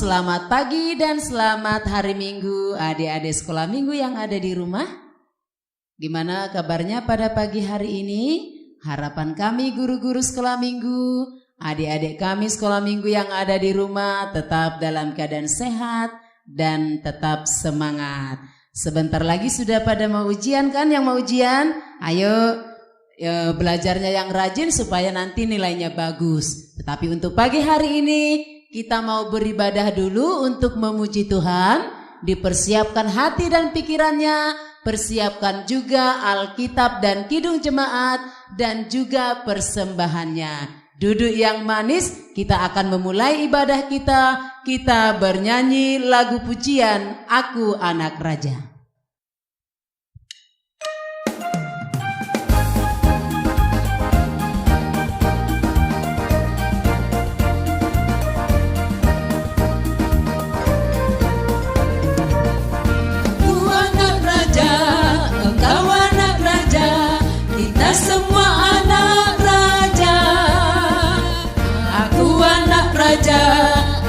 selamat pagi dan selamat hari Minggu adik-adik sekolah minggu yang ada di rumah. Gimana kabarnya pada pagi hari ini? Harapan kami guru-guru sekolah minggu, adik-adik kami sekolah minggu yang ada di rumah tetap dalam keadaan sehat dan tetap semangat. Sebentar lagi sudah pada mau ujian kan yang mau ujian? Ayo belajarnya yang rajin supaya nanti nilainya bagus. Tetapi untuk pagi hari ini kita mau beribadah dulu untuk memuji Tuhan. Dipersiapkan hati dan pikirannya, persiapkan juga Alkitab dan Kidung Jemaat dan juga persembahannya. Duduk yang manis, kita akan memulai ibadah kita. Kita bernyanyi lagu pujian Aku Anak Raja. Semua anak raja, aku anak raja,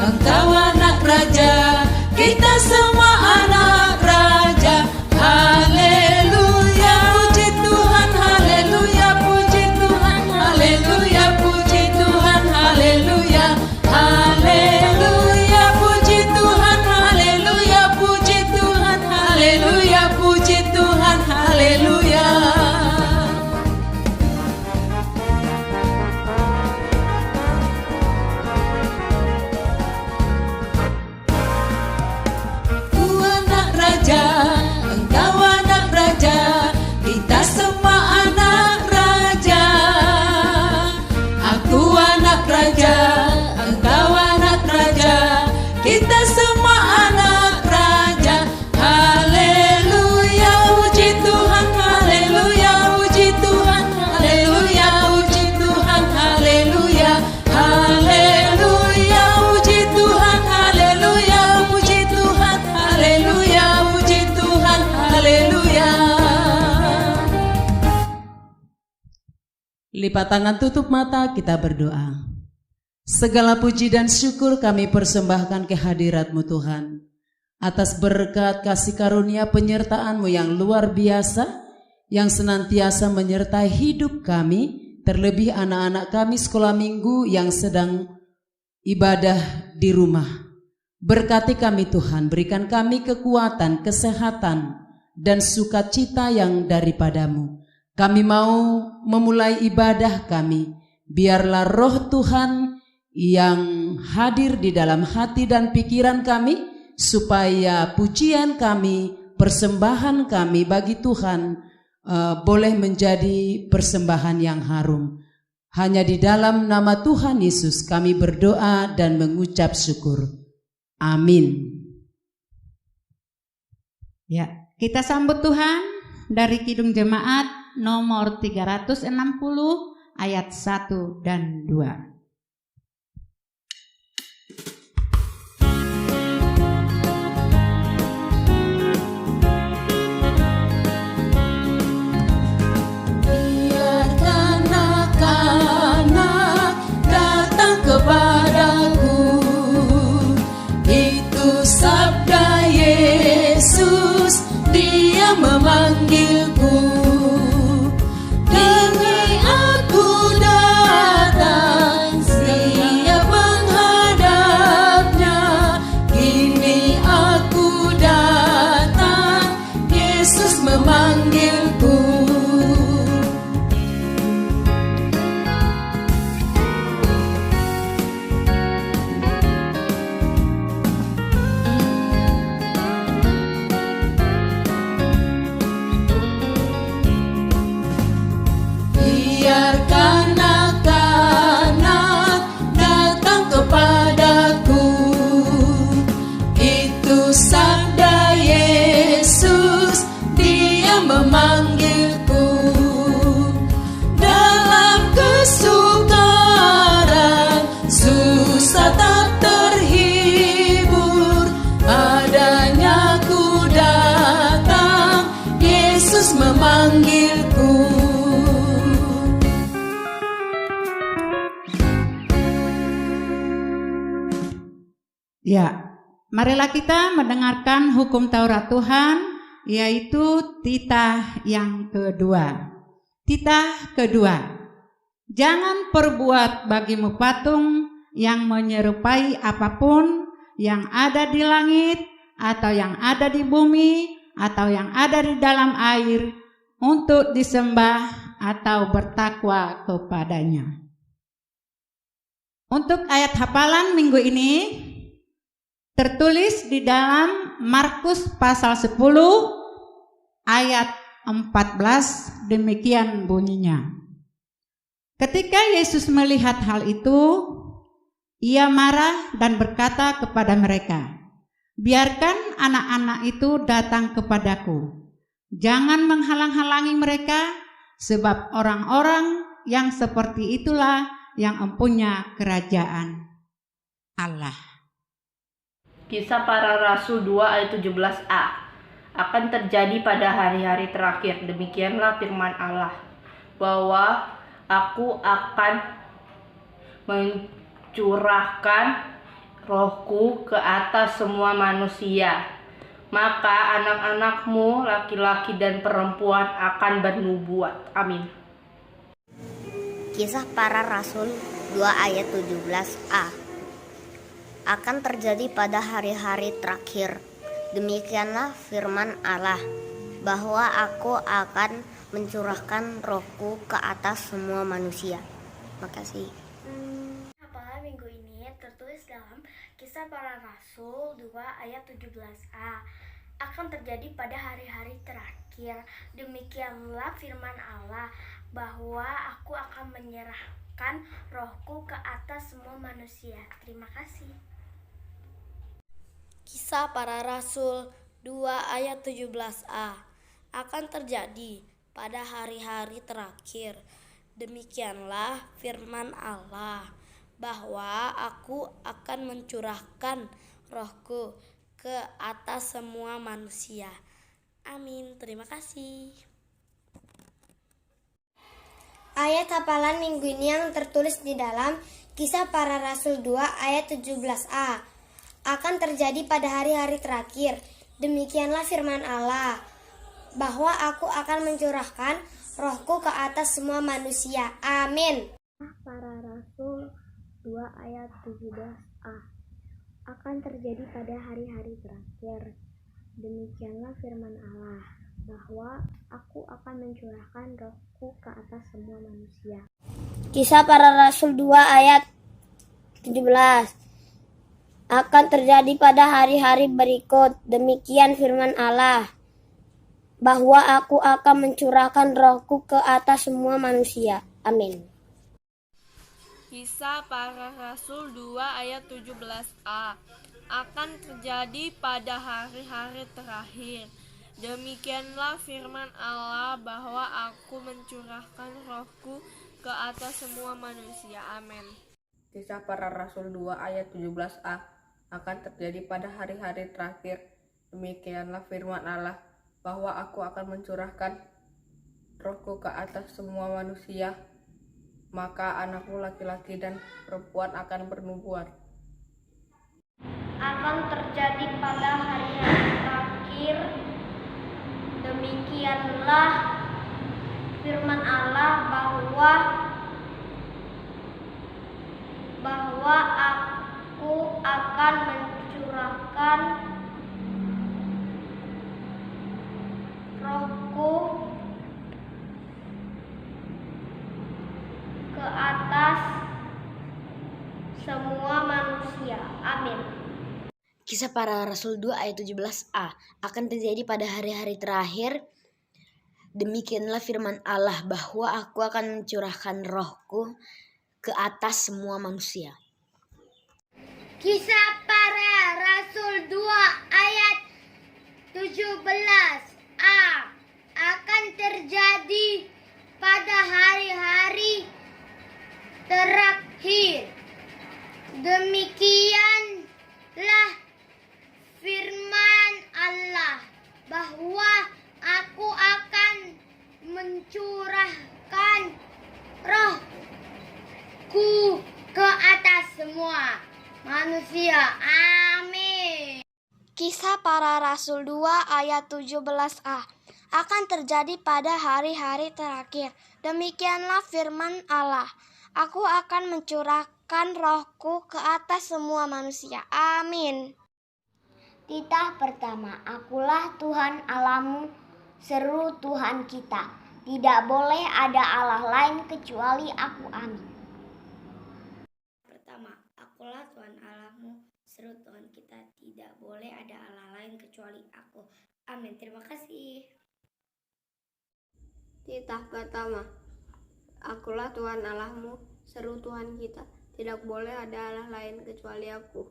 engkau anak raja, kita semua anak raja. Haleluya, puji Tuhan, haleluya, puji Tuhan, haleluya, puji Tuhan, haleluya, haleluya, puji Tuhan, haleluya, puji Tuhan, haleluya, puji Tuhan, haleluya. Kita semua anak raja. Haleluya, puji Tuhan, haleluya, puji Tuhan, haleluya, puji Tuhan, haleluya, haleluya, puji Tuhan, haleluya, puji Tuhan, haleluya, puji Tuhan, haleluya. Lipat tangan, tutup mata, kita berdoa. Segala puji dan syukur kami persembahkan kehadirat-Mu Tuhan, atas berkat kasih karunia penyertaan-Mu yang luar biasa, yang senantiasa menyertai hidup kami, terlebih anak-anak kami sekolah minggu yang sedang ibadah di rumah. Berkati kami Tuhan, berikan kami kekuatan, kesehatan, dan sukacita yang daripada-Mu. Kami mau memulai ibadah kami, biarlah roh Tuhan yang hadir di dalam hati dan pikiran kami, supaya pujian kami, persembahan kami bagi Tuhan boleh menjadi persembahan yang harum. Hanya di dalam nama Tuhan Yesus kami berdoa dan mengucap syukur. Amin. Ya, kita sambut Tuhan dari Kidung Jemaat nomor 360 ayat 1 dan 2. Kepadaku itu sabda Yesus, Dia memanggilku. Dengi aku datang, Ya, marilah kita mendengarkan hukum Taurat Tuhan, yaitu titah yang kedua. Titah kedua, jangan perbuat bagimu patung yang menyerupai apapun yang ada di langit, atau yang ada di bumi, atau yang ada di dalam air, untuk disembah atau bertakwa kepadanya. Untuk ayat hafalan minggu ini tertulis di dalam Markus pasal 10 ayat 14, demikian bunyinya. Ketika Yesus melihat hal itu, ia marah dan berkata kepada mereka, "Biarkan anak-anak itu datang kepadaku. Jangan menghalang-halangi mereka, sebab orang-orang yang seperti itulah yang empunya kerajaan Allah." Kisah Para Rasul 2 ayat 17a. Akan terjadi pada hari-hari terakhir, demikianlah firman Allah, bahwa aku akan mencurahkan rohku ke atas semua manusia. Maka anak-anakmu laki-laki dan perempuan akan bernubuat. Amin. Kisah Para Rasul 2 ayat 17a. Akan terjadi pada hari-hari terakhir, demikianlah firman Allah, bahwa aku akan mencurahkan rohku ke atas semua manusia. Makasih. Hafalan minggu ini tertulis dalam Kisah Para Rasul 2 ayat 17a. Akan terjadi pada hari-hari terakhir, demikianlah firman Allah, bahwa aku akan menyerahkan rohku ke atas semua manusia. Terima kasih. Kisah Para Rasul 2 ayat 17a. Akan terjadi pada hari-hari terakhir, demikianlah firman Allah, bahwa aku akan mencurahkan rohku ke atas semua manusia. Amin. Terima kasih. Ayat hafalan minggu ini yang tertulis di dalam Kisah Para Rasul 2 ayat 17a. Akan terjadi pada hari-hari terakhir, demikianlah firman Allah, bahwa aku akan mencurahkan rohku ke atas semua manusia. Amin. Para Rasul 2 ayat 17a. Akan terjadi pada hari-hari terakhir, demikianlah firman Allah, bahwa aku akan mencurahkan rohku ke atas semua manusia. Kisah Para Rasul 2 ayat 17. Akan terjadi pada hari-hari berikut, demikian firman Allah, bahwa aku akan mencurahkan rohku ke atas semua manusia. Amin. Kisah Para Rasul 2 ayat 17a. Akan terjadi pada hari-hari terakhir, demikianlah firman Allah, bahwa aku mencurahkan rohku ke atas semua manusia. Amin. Kisah Para Rasul 2 ayat 17a. Akan terjadi pada hari-hari terakhir, demikianlah firman Allah, bahwa aku akan mencurahkan rohku ke atas semua manusia. Maka anakmu laki-laki dan perempuan akan bernubuat. Akan terjadi pada hari-hari terakhir, demikianlah firman Allah, bahwa aku akan mencurahkan rohku ke atas semua manusia. Amin. Kisah Para Rasul 2 ayat 17a. Akan terjadi pada hari-hari terakhir, demikianlah firman Allah, bahwa aku akan mencurahkan rohku ke atas semua manusia. Kisah Para Rasul 2 ayat 17a. Akan terjadi pada hari-hari terakhir, demikianlah firman Allah, bahwa aku akan mencurahkan rohku ke atas semua manusia. Amin. Kisah Para Rasul 2 ayat 17a. Akan terjadi pada hari-hari terakhir. Demikianlah firman Allah. Aku akan mencurahkan rohku ke atas semua manusia. Amin. Titah pertama, akulah Tuhan Allahmu, seru Tuhan kita. Tidak boleh ada Allah lain kecuali aku. Amin. Pertama, akulah Tuhan Allahmu, seru Tuhan kita. Tidak boleh ada Allah lain kecuali aku. Amin. Terima kasih. Titah pertama, akulah Tuhan Allahmu, seru Tuhan kita. Tidak boleh ada Allah lain kecuali aku.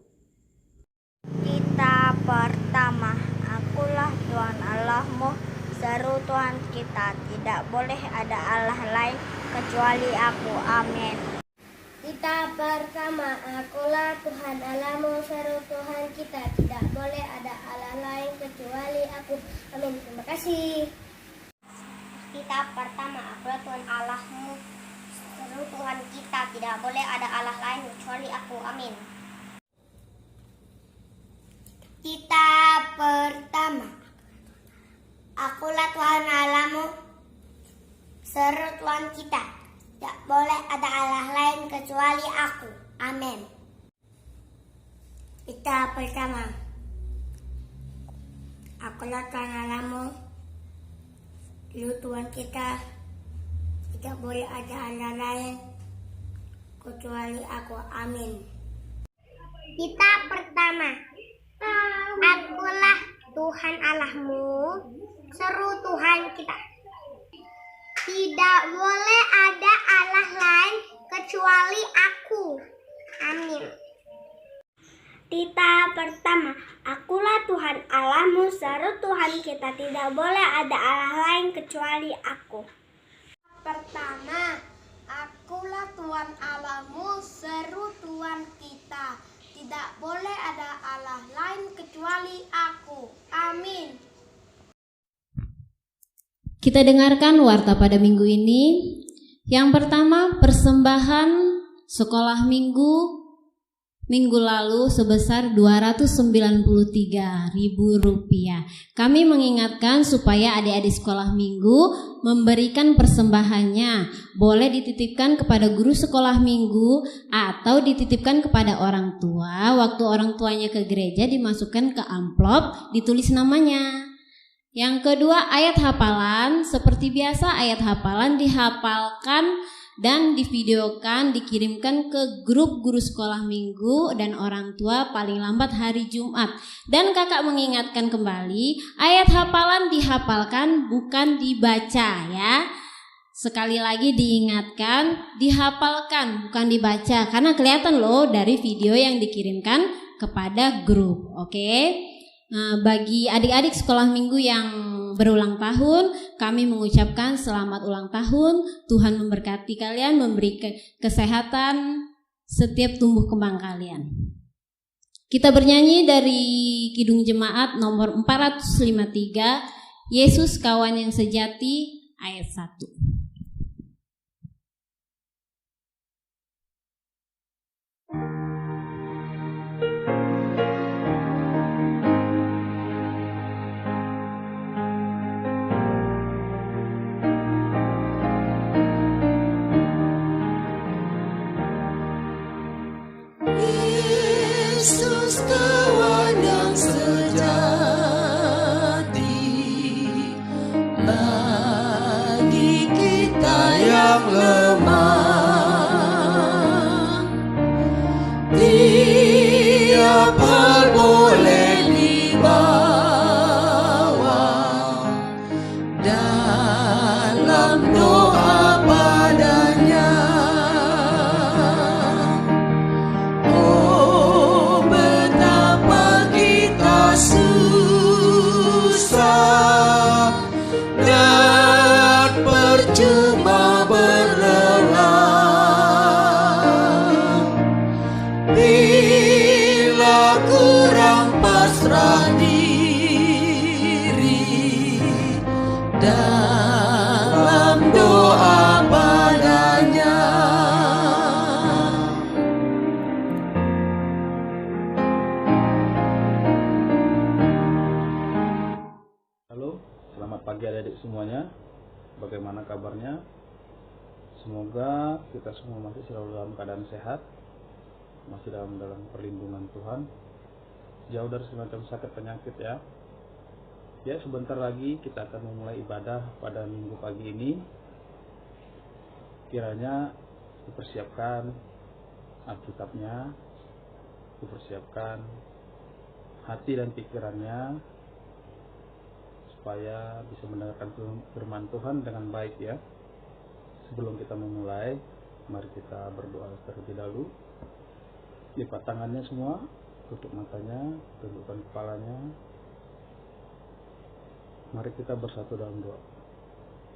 Titah pertama, akulah Tuhan Allahmu, seru Tuhan kita. Tidak boleh ada Allah lain kecuali aku. Amin. Titah pertama, akulah Tuhan Allahmu, seru Tuhan kita. Tidak boleh ada Allah lain kecuali aku. Amin. Terima kasih. Titah pertama, akulah Tuhan Allahmu, seru Tuhan kita. Tidak boleh ada Allah lain kecuali aku. Amin. Titah pertama, akulah Tuhan Allahmu, seru Tuhan kita. Tidak boleh ada Allah lain kecuali aku. Amin. Titah pertama, akulah Tuhan Allahmu, seru Tuhan kita. Tidak boleh ada Allah lain kecuali aku. Amin. Titah pertama, akulah Tuhan Allahmu, seru Tuhan kita. Tidak boleh ada Allah lain kecuali aku. Amin. Titah pertama, akulah Tuhan Allahmu, seru Tuhan kita. Tidak boleh ada Allah lain kecuali aku. Pertama, akulah Tuhan Allahmu, seru Tuhan kita. Tidak boleh ada Allah lain kecuali aku. Amin. Kita dengarkan warta pada minggu ini. Yang pertama, persembahan sekolah minggu lalu sebesar Rp293.000. Kami mengingatkan supaya adik-adik sekolah minggu memberikan persembahannya. Boleh dititipkan kepada guru sekolah minggu atau dititipkan kepada orang tua. Waktu orang tuanya ke gereja dimasukkan ke amplop, ditulis namanya. Yang kedua, ayat hafalan. Seperti biasa, ayat hafalan dihafalkan dan divideokan, dikirimkan ke grup guru sekolah minggu dan orang tua paling lambat hari Jumat. Dan kakak mengingatkan kembali, ayat hafalan dihafalkan bukan dibaca ya. Sekali lagi diingatkan, dihafalkan bukan dibaca, karena kelihatan loh dari video yang dikirimkan kepada grup. Oke? Nah, bagi adik-adik sekolah minggu yang berulang tahun, kami mengucapkan selamat ulang tahun. Tuhan memberkati kalian, memberi kesehatan setiap tumbuh kembang kalian. Kita bernyanyi dari Kidung Jemaat nomor 453, Yesus Kawan yang Sejati, ayat 1. Yesus kawan yang sejati, bagi kita yang lemah, Dia bagaimana kabarnya? Semoga kita semua masih selalu dalam keadaan sehat, masih dalam perlindungan Tuhan, jauh dari semacam sakit penyakit ya. Ya, sebentar lagi kita akan memulai ibadah pada minggu pagi ini. Kiranya dipersiapkan Alkitabnya, dipersiapkan hati dan pikirannya supaya bisa mendengarkan firman Tuhan dengan baik ya. Sebelum kita memulai, mari kita berdoa terlebih dahulu. Lipat tangannya semua, tutup matanya, tundukkan kepalanya. Mari kita bersatu dalam doa.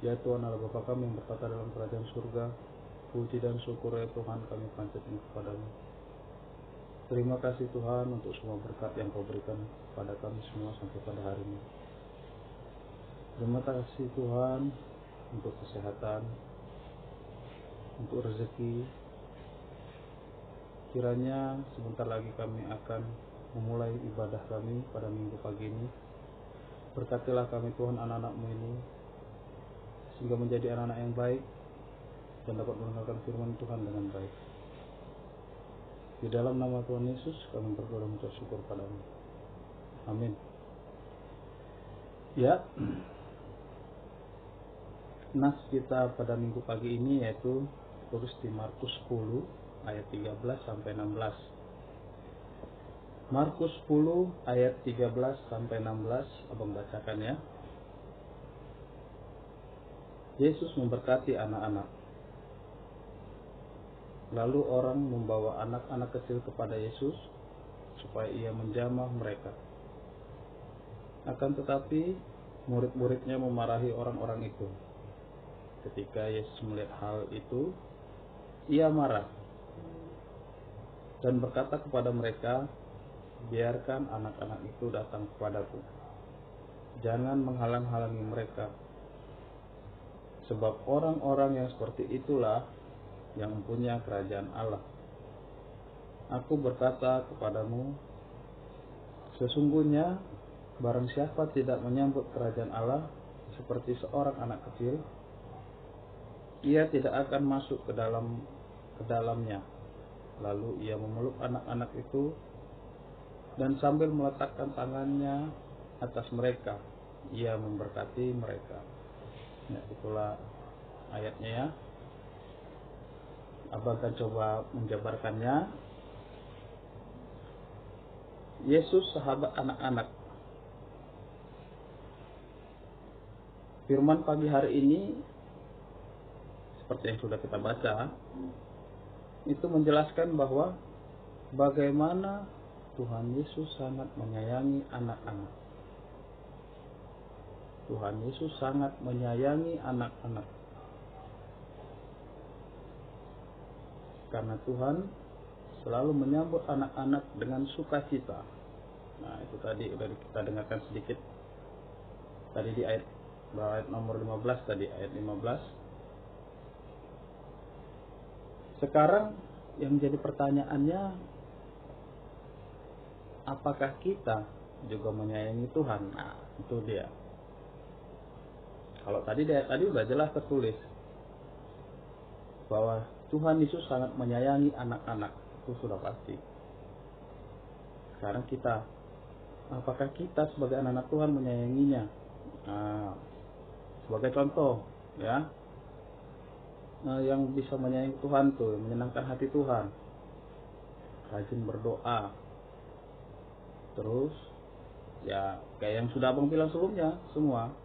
Ya Tuhan Allah Bapa kami yang berkata dalam kerajaan surga, puji dan syukur ya Tuhan kami panjatkan kepadamu. Terima kasih Tuhan untuk semua berkat yang Kau berikan kepada kami semua sampai pada hari ini. Terima kasih Tuhan untuk kesehatan, untuk rezeki. Kiranya sebentar lagi kami akan memulai ibadah kami pada minggu pagi ini. Berkatilah kami Tuhan anak-anak-Mu ini, sehingga menjadi anak-anak yang baik dan dapat mendengarkan firman Tuhan dengan baik. Di dalam nama Tuhan Yesus kami berdoa dan mengucap syukur padamu. Amin. Ya, nas kita pada minggu pagi ini yaitu tulis di Markus 10 ayat 13 sampai 16. Markus 10 ayat 13 sampai 16, Abang bacakan ya. Yesus memberkati anak-anak. Lalu orang membawa anak-anak kecil kepada Yesus supaya ia menjamah mereka. Akan tetapi murid-muridnya memarahi orang-orang itu. Ketika Yesus melihat hal itu, ia marah dan berkata kepada mereka, biarkan anak-anak itu datang kepadaku. Jangan menghalang-halangi mereka. Sebab orang-orang yang seperti itulah yang mempunyai kerajaan Allah. Aku berkata kepadamu, sesungguhnya barang siapa tidak menyambut kerajaan Allah seperti seorang anak kecil, ia tidak akan masuk ke dalamnya. Lalu ia memeluk anak-anak itu dan sambil meletakkan tangannya atas mereka, ia memberkati mereka. Ya, itulah ayatnya ya. Abang akan coba menjabarkannya. Yesus sahabat anak-anak. Firman pagi hari ini, seperti yang sudah kita baca, itu menjelaskan bahwa bagaimana Tuhan Yesus sangat menyayangi anak-anak. Tuhan Yesus sangat menyayangi anak-anak. Karena Tuhan selalu menyambut anak-anak dengan sukacita. Nah, itu tadi sudah kita dengarkan sedikit. Tadi di ayat nomor 15 tadi, ayat 15. Sekarang yang jadi pertanyaannya, apakah kita juga menyayangi Tuhan? Nah, itu dia. Kalau tadi sudah jelas tertulis bahwa Tuhan Yesus sangat menyayangi anak-anak, itu sudah pasti. Sekarang kita, apakah kita sebagai anak-anak Tuhan menyayanginya? Nah, sebagai contoh, ya, yang bisa menyayangi Tuhan tuh, menyenangkan hati Tuhan, rajin berdoa. Terus ya kayak yang sudah Abang bilang sebelumnya, semua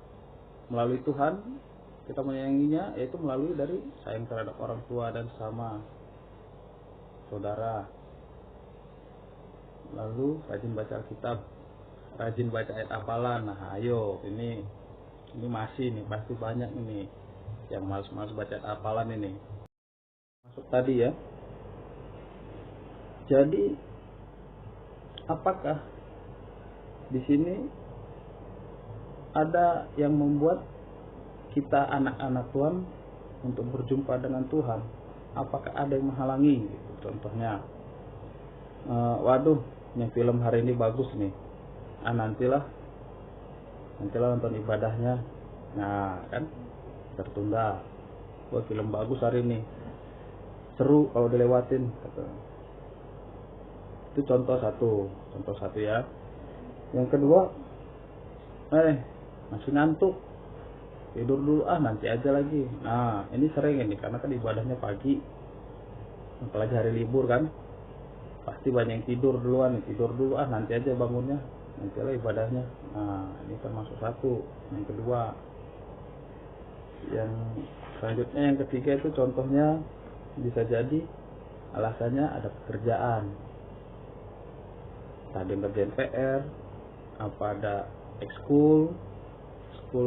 melalui Tuhan kita menyayanginya, yaitu melalui dari sayang terhadap orang tua dan sama saudara. Lalu rajin baca Alkitab, rajin baca ayat hafalan. Nah ayo, ini masih nih, pasti banyak ini yang malas-malas baca ayat hafalan ini. Masuk tadi ya. Jadi apakah di sini ada yang membuat kita anak-anak Tuhan untuk berjumpa dengan Tuhan? Apakah ada yang menghalangi? Gitu. Contohnya, waduh, ini film hari ini bagus nih. Nantilah nonton ibadahnya. Nah, kan tertunda. Wah, film bagus hari ini, seru kalau dilewatin kata. Itu contoh satu ya. Yang kedua, masih ngantuk, tidur dulu nanti aja lagi. Nah, ini sering ini karena kan ibadahnya pagi, apalagi hari libur kan, pasti banyak yang tidur duluan, tidur dulu nanti aja bangunnya, nanti lah ibadahnya. Nah, ini termasuk satu. Yang kedua, yang selanjutnya yang ketiga itu contohnya bisa jadi alasannya ada pekerjaan, tadi ngerjain PR, apa ada ekskul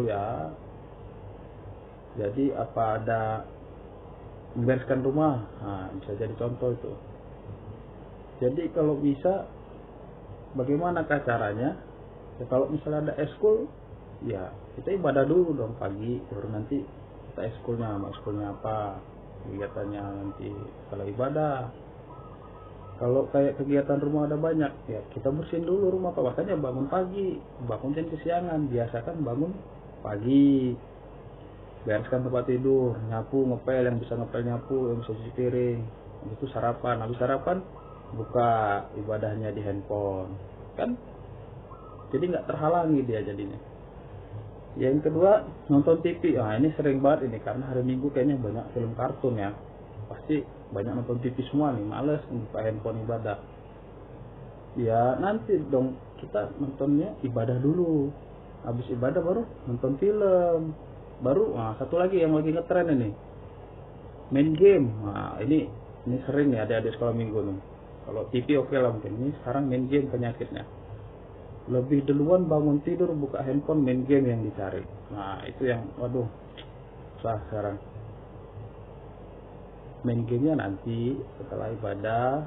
ya, jadi apa ada membereskan rumah. Nah, bisa jadi contoh itu. Jadi kalau bisa, bagaimana caranya? Ya, kalau misalnya ada ekskul, ya kita ibadah dulu dong pagi, baru nanti kita ekskulnya apa kegiatannya nanti kalau ibadah. Kalau kayak kegiatan rumah ada banyak, ya kita bersihin dulu rumah, makanya bangun pagi, bangun jangan kesiangan, biasakan bangun pagi, bereskan tempat tidur, nyapu, ngepel, yang bisa ngepel nyapu, yang bisa cuci piring, habis itu sarapan, habis sarapan buka ibadahnya di handphone, kan? Jadi nggak terhalangi dia jadinya. Yang kedua, nonton TV. Nah, ini sering banget ini karena hari Minggu kayaknya banyak film kartun ya. Pasti banyak nonton TV semua nih, males buka handphone ibadah. Ya nanti dong kita nontonnya ibadah dulu. Habis ibadah baru nonton film. Baru satu lagi yang lagi ngetren ini, main game. Nah, ini sering nih adik-adik sekolah minggu nih. Kalau TV oke lah mungkin, ini sekarang main game penyakitnya. Lebih duluan bangun tidur buka handphone, main game yang dicari. Nah, itu yang waduh susah sekarang. Main gamenya nanti setelah ibadah,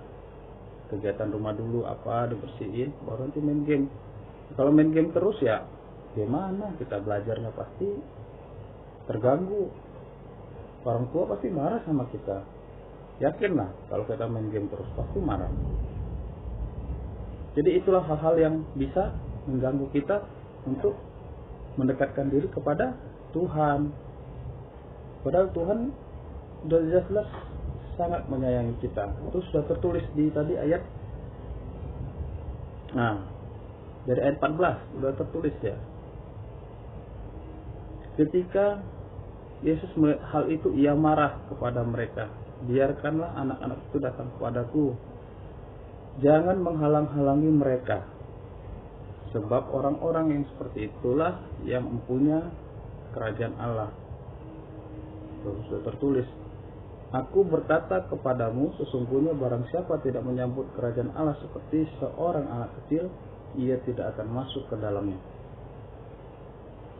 kegiatan rumah dulu apa dibersihin, baru nanti main game. Kalau main game terus ya gimana kita belajarnya, pasti terganggu. Orang tua pasti marah sama kita, yakin lah kalau kita main game terus pasti marah. Jadi itulah hal-hal yang bisa mengganggu kita untuk mendekatkan diri kepada Tuhan. Padahal Tuhan sudah jelas sangat menyayangi kita. Itu sudah tertulis di tadi ayat. Nah, dari ayat 14 sudah tertulis ya. Ketika Yesus melihat hal itu, ia marah kepada mereka. Biarkanlah anak-anak itu datang kepadaku. Jangan menghalang-halangi mereka, sebab orang-orang yang seperti itulah yang mempunyai kerajaan Allah. Sudah tertulis, aku berkata kepadamu, sesungguhnya barang siapa tidak menyambut kerajaan Allah seperti seorang anak kecil, ia tidak akan masuk ke dalamnya.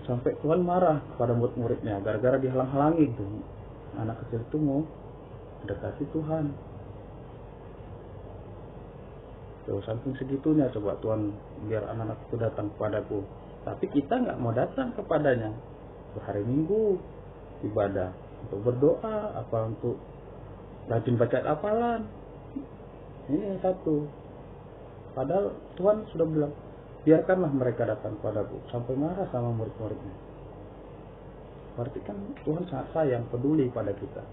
Sampai Tuhan marah kepada murid-muridnya gara-gara dihalang-halangi tuh. Anak kecil itu mau dekati Tuhan. Tuh, saking segitunya coba Tuhan biar anak-anak itu datang kepadaku. Tapi kita nggak mau datang kepadanya. Hari Minggu ibadah, untuk berdoa, apa untuk rajin baca hafalan. Ini yang satu. Padahal Tuhan sudah bilang, biarkanlah mereka datang kepadaku, sampai marah sama murid-muridnya. Berarti kan Tuhan sangat sayang, peduli pada kita.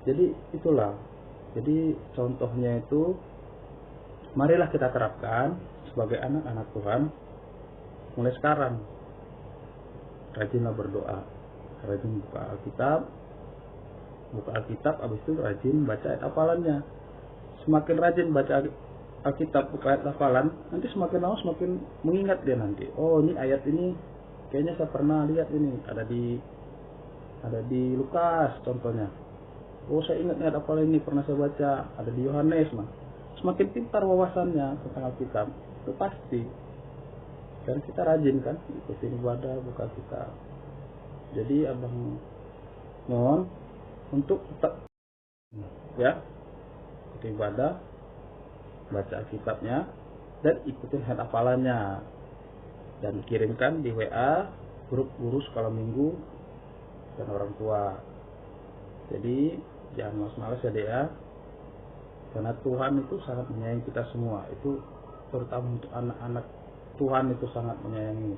Jadi itulah. Jadi contohnya itu, marilah kita terapkan sebagai anak-anak Tuhan mulai sekarang. Rajinlah berdoa, rajin buka Alkitab, habis itu rajin baca ayat hafalannya. Semakin rajin baca Alkitab, buka ayat hafalan, nanti semakin lama semakin mengingat dia nanti. Oh, ini ayat ini kayaknya saya pernah lihat ini, ada di Lukas contohnya. Oh, saya ingat ayat hafalan ini pernah saya baca, ada di Yohanes mah. Semakin pintar wawasannya tentang Alkitab, itu pasti. Dan kita rajin kan, ikutin ibadah, buka kitab. Jadi abang mohon untuk tetap ya ikuti ibadah, baca Alkitabnya, dan ikutin hafalannya, dan kirimkan di WA grup guru sekolah minggu dan orang tua. Jadi jangan malas-malas ya dek ya, karena Tuhan itu sangat menyayangi kita semua. Itu terutama untuk anak-anak, Tuhan itu sangat menyayangi.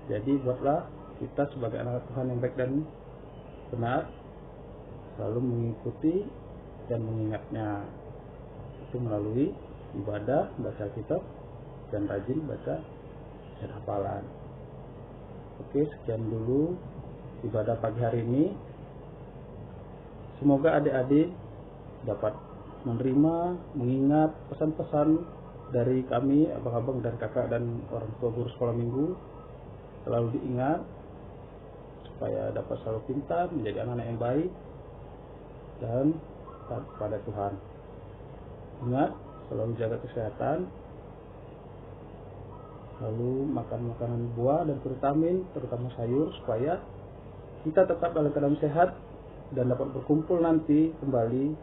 Jadi buatlah kita sebagai anak Tuhan yang baik dan benar selalu mengikuti dan mengingatnya, itu melalui ibadah, baca kitab, dan rajin baca dan hafalan. Oke, sekian dulu ibadah pagi hari ini. Semoga adik-adik dapat menerima, mengingat pesan-pesan dari kami, abang-abang dan kakak dan orang tua guru sekolah minggu, selalu diingat supaya dapat selalu pintar, menjadi anak-anak yang baik dan taat kepada Tuhan. Ingat, selalu jaga kesehatan, lalu makan makanan buah dan vitamin, terutama sayur, supaya kita tetap dalam keadaan sehat dan dapat berkumpul nanti kembali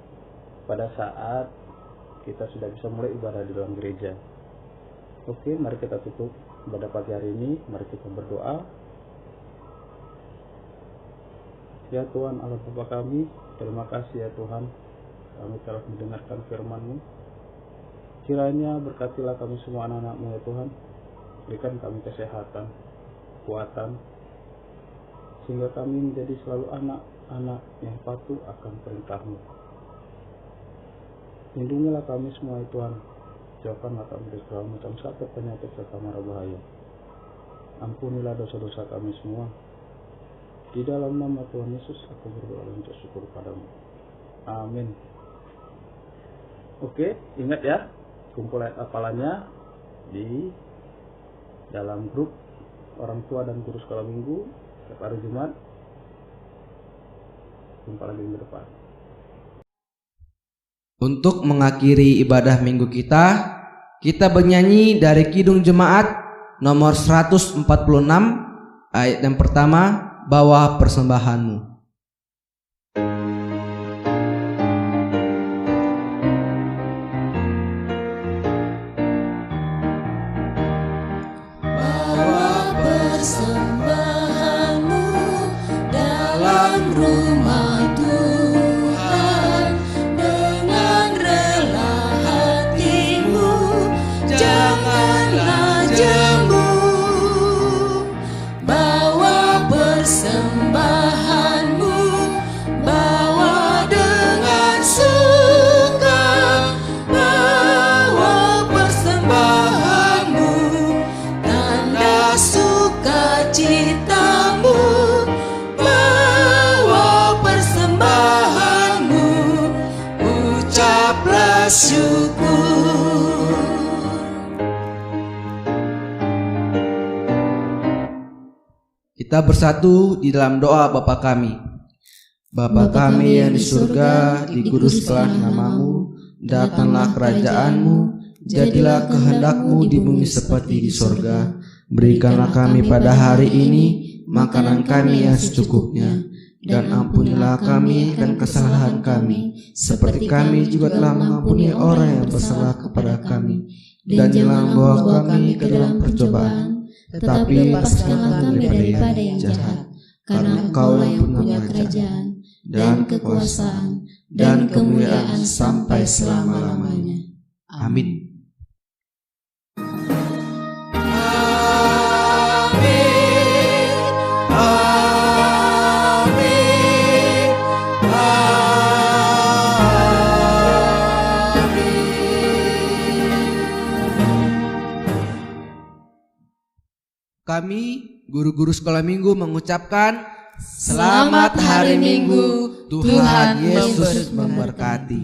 pada saat kita sudah bisa mulai ibadah di dalam gereja. Oke, mari kita tutup ibadah pagi hari ini. Mari kita berdoa. Ya Tuhan Allah Bapa kami, terima kasih ya Tuhan, kami telah mendengarkan firman-Mu. Kiranya berkatilah kami semua anak-anak-Mu ya Tuhan. Berikan kami kesehatan, kekuatan, sehingga kami menjadi selalu anak-anak yang patuh akan perintah-Mu. Lindungilah kami semua ya Tuhan. Jauhkanlah kami dari segala macam sakit, penyakit, serta mara bahaya. Ampunilah dosa-dosa kami semua. Di dalam nama Tuhan Yesus aku berdoa dan bersyukur padamu. Amin. Oke, ingat ya, kumpul ayat hafalannya di dalam grup orang tua dan guru sekolah minggu setiap hari Jumat. Jumpa lagi minggu depan. Untuk mengakhiri ibadah minggu kita bernyanyi dari Kidung Jemaat nomor 146 ayat yang pertama, Bawa Persembahanmu. Bawa persembahanmu dalam rumah Tuhan dengan rela hatimu, janganlah jemu. Bawa persembahanmu, bawa dengan suka. Bawa persembahanmu, tanda sukacitamu. Bawa persembahanmu, ucaplah syukur. Kita bersatu di dalam doa Bapa kami. Bapa kami yang di surga, dikuduskanlah namamu, datanglah kerajaanmu, jadilah kehendak-Mu di bumi seperti di surga. Berikanlah kami pada hari ini makanan kami yang secukupnya, dan ampunilah kami dan kesalahan kami, seperti kami juga telah mengampuni orang yang bersalah kepada kami. Dan jangan bawa kami ke dalam percobaan, tetapi lepaskanlah kami daripada yang jahat. Karena Engkau yang punya kerajaan dan kekuasaan dan kemuliaan sampai selama-lamanya. Amin. Kami, guru-guru sekolah minggu mengucapkan Selamat Hari Minggu, Tuhan Yesus memberkati.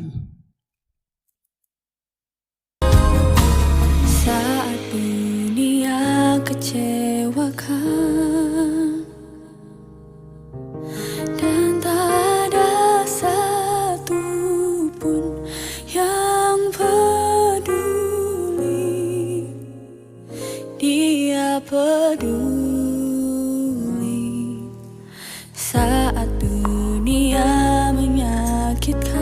Saat dunia kecewakan dan tak ada satu pun yang peduli, Dia peduli. Saat dunia menyakitkan,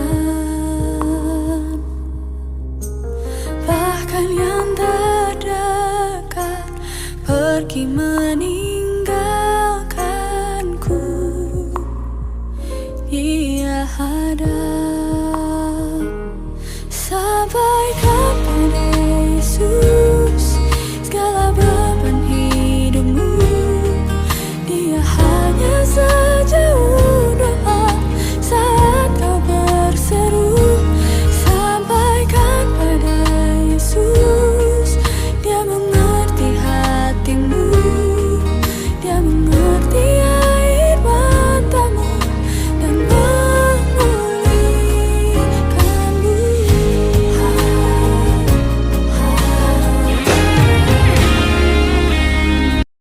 bahkan yang terdekat pergi meninggalkanku, Dia ada.